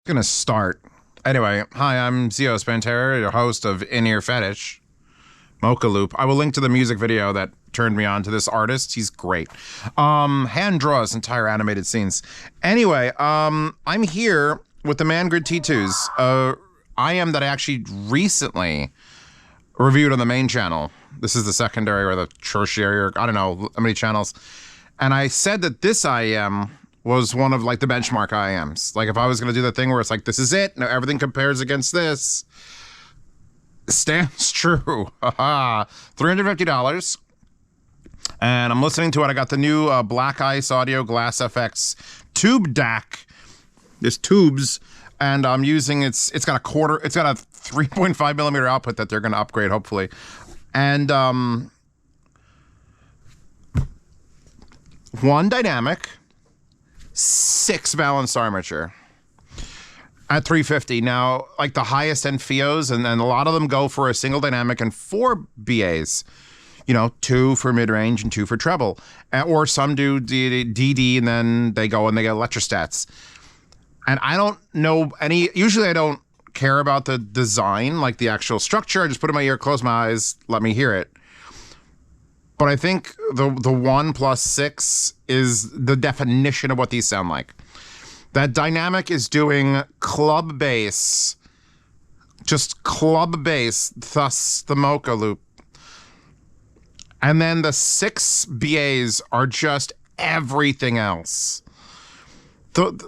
Gonna start. Anyway, hi, I'm Zeos Pantera, your host of In-Ear Fetish, Mocha Loop. I will link to the music video that turned me on to this artist. He's great. Hand draws entire animated scenes. Anyway, I'm here with the Mangird Tea IEM that I actually recently reviewed on the main channel. This is the secondary or the tertiary, or I don't know how many channels. And I said that this IEM was one of like the benchmark IEMs. Like if I was going to do the thing where it's like, this is it, now everything compares against this, stands true. Haha. $350. And I'm listening to it. I got the new Black Ice Audio Glass FX tube DAC. There's tubes, and I'm using it's got a 3.5 millimeter output that they're going to upgrade hopefully. And one dynamic, 6 balanced armature at $350. Now, like the highest end Fios, and then a lot of them go for a single dynamic and 4 BAs. You know, 2 for mid-range and 2 for treble. Or some do DD and then they go and they get electrostats. And I don't know usually I don't care about the design, like the actual structure. I just put it in my ear, close my eyes, let me hear it. But I think the 1 plus 6 is the definition of what these sound like. That dynamic is doing club bass, just club bass, thus the Mocha Loop. And then the 6 BAs are just everything else.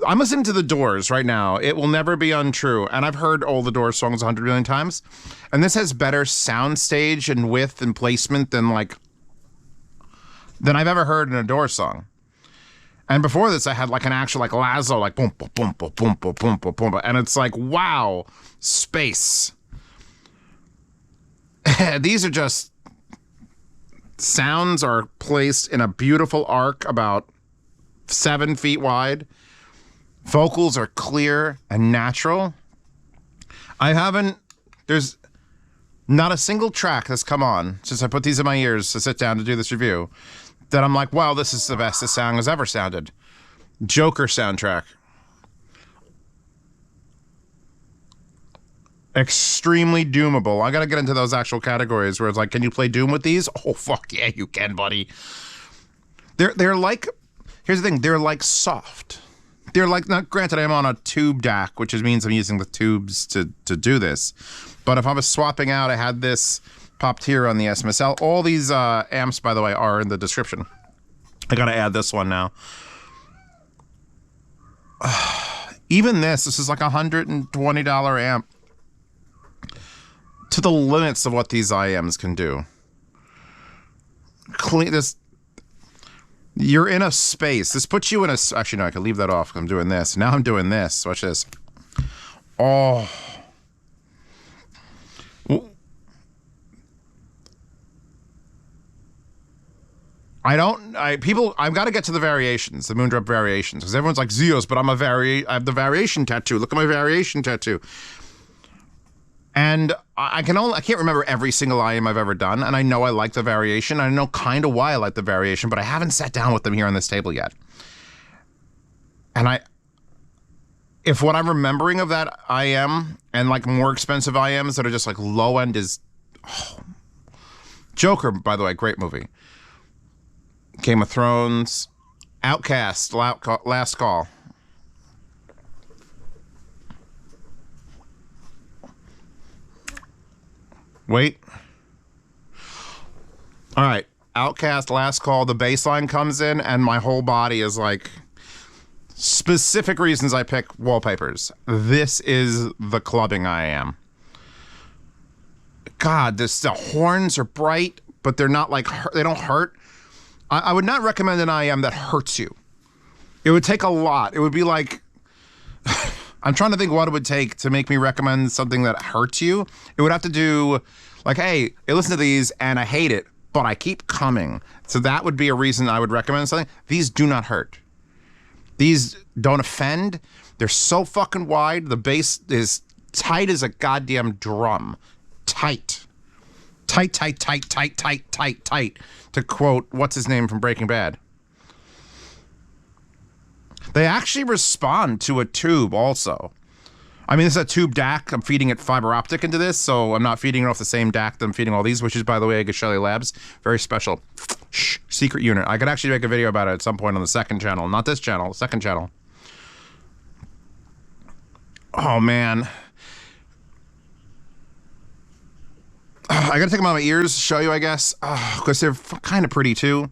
I'm listening to The Doors right now. It Will Never Be Untrue. And I've heard all the Doors songs 100 million times. And this has better soundstage and width and placement than I've ever heard in a Doors song. And before this, I had like an actual like lazo, like boom, boom, boom, boom, boom, boom, boom, boom, boom. And it's like, wow, space. These are just, sounds are placed in a beautiful arc about 7 feet wide. Vocals are clear and natural. There's not a single track that's come on since I put these in my ears to sit down to do this review that I'm like, wow, this is the best this song has ever sounded. Joker soundtrack. Extremely doomable. I gotta get into those actual categories where it's like, can you play Doom with these? Oh, fuck yeah, you can, buddy. They're like, here's the thing, they're like soft. They're like, not granted, I'm on a tube DAC, which means I'm using the tubes to do this. But if I was swapping out, I had this popped here on the SMSL. All these amps, by the way, are in the description. I gotta add this one now. Even this is like $120 amp. To the limits of what these IEMs can do. You're in a space. This puts you in a... Actually, no, I can leave that off. I'm doing this. Now I'm doing this. Watch this. Oh. I've got to get to the variations, the Moondrop variations, because everyone's like, Zeos, but I have the variation tattoo. Look at my variation tattoo. And I can't remember every single IEM I've ever done, and I know I like the variation. I know kind of why I like the variation, but I haven't sat down with them here on this table yet. And if what I'm remembering of that IEM and like more expensive IEMs that are just like low end is, Joker, by the way, great movie. Game of Thrones, Outcast, Last Call. Wait. All right. Outcast, Last Call, the bass line comes in, and my whole body is like, specific reasons I pick wallpapers. This is the clubbing IEM. God, the horns are bright, but they're not like, they don't hurt. I would not recommend an IEM that hurts you. It would take a lot. It would be like, I'm trying to think what it would take to make me recommend something that hurts you. It would have to do like, hey, I listen to these and I hate it, but I keep coming. So that would be a reason I would recommend something. These do not hurt. These don't offend. They're so fucking wide. The bass is tight as a goddamn drum. Tight. Tight, tight, tight, tight, tight, tight, tight. To quote, what's his name from Breaking Bad? They actually respond to a tube also. I mean, this is a tube DAC. I'm feeding it fiber optic into this, so I'm not feeding it off the same DAC that I'm feeding all these, which is, by the way, Gashelli Labs. Very special. Shh, secret unit. I could actually make a video about it at some point on the second channel. Not this channel, the second channel. Oh, man. I gotta take them out of my ears, show you, I guess, because they're kind of pretty, too.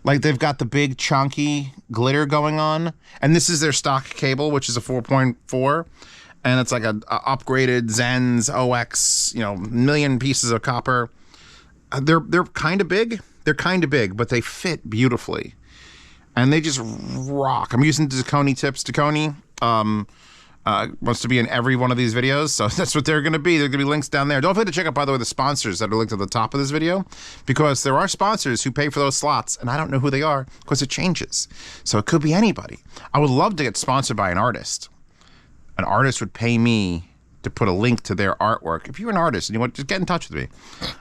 Like, they've got the big, chunky glitter going on. And this is their stock cable, which is a 4.4. And it's like a upgraded Zen's OX, you know, million pieces of copper. They're kind of big. They're kind of big, but they fit beautifully. And they just rock. I'm using Taconi tips. Taconi wants to be in every one of these videos, so that's what they're going to be. There are going to be links down there. Don't forget to check out, by the way, the sponsors that are linked at the top of this video, because there are sponsors who pay for those slots, and I don't know who they are because it changes. So it could be anybody. I would love to get sponsored by an artist. An artist would pay me to put a link to their artwork. If you're an artist and you want, just get in touch with me.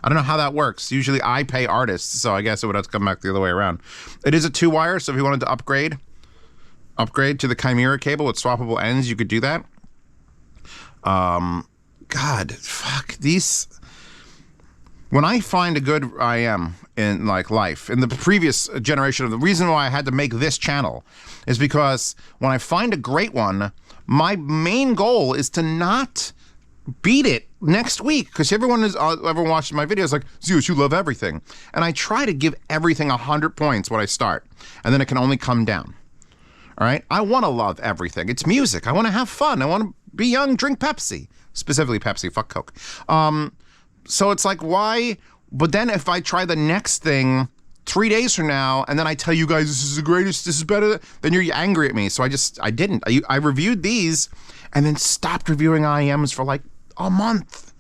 I don't know how that works. Usually I pay artists, so I guess it would have to come back the other way around. It is a 2-wire, so if you wanted to upgrade to the Chimera cable with swappable ends, you could do that. God, fuck these. When I find a good IEM in like life, in the previous generation, of the reason why I had to make this channel is because when I find a great one, my main goal is to not beat it next week, because everyone watching my videos like, Zeus, you love everything. And I try to give everything 100 points when I start, and then it can only come down. All right? I want to love everything. It's music. I want to have fun. I want to be young, drink Pepsi. Specifically Pepsi, fuck Coke. So it's like, why? But then if I try the next thing 3 days from now, and then I tell you guys this is the greatest, this is better, then you're angry at me. So I didn't. I reviewed these and then stopped reviewing IEMs for like a month.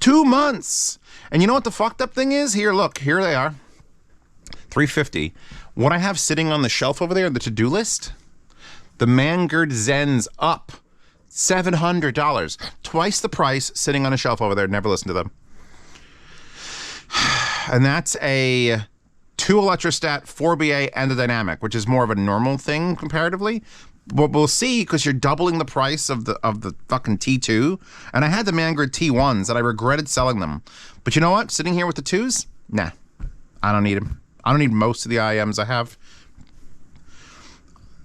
2 months. And you know what the fucked up thing is? Here, look, here they are. $350. What I have sitting on the shelf over there, the to-do list, the Mangird Zens up. $700. Twice the price, sitting on a shelf over there. Never listened to them. And that's a 2 electrostat, 4BA, and a dynamic, which is more of a normal thing comparatively. But we'll see, because you're doubling the price of the fucking T2. And I had the Mangird T1s, and I regretted selling them. But you know what? Sitting here with the 2s? Nah. I don't need them. I don't need most of the IEMs I have.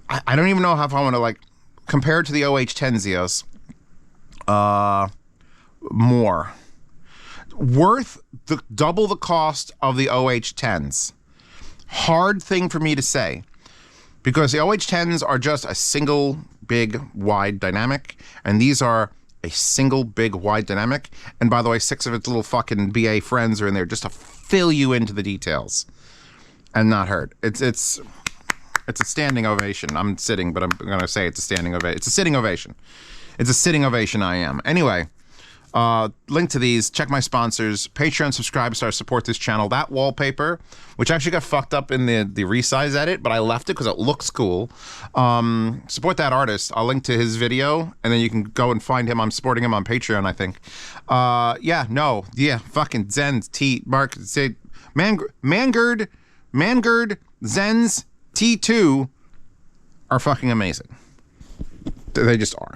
I don't even know if I want to, like, compare it to the OH10 Zeos. More. Worth double the cost of the OH10s. Hard thing for me to say, because the OH10s are just a single big wide dynamic, and these are a single big wide dynamic. And by the way, 6 of its little fucking BA friends are in there just to fill you into the details and not hurt. It's a standing ovation. I'm sitting, but I'm going to say it's a standing ovation. It's a sitting ovation. It's a sitting ovation, I am. Anyway, link to these. Check my sponsors. Patreon, subscribe, support this channel. That wallpaper, which actually got fucked up in the resize edit, but I left it because it looks cool. Support that artist. I'll link to his video, and then you can go and find him. I'm supporting him on Patreon, I think. Fucking Zen's Tea. Mark, say, Mangird, Zen's T2 are fucking amazing. They just are.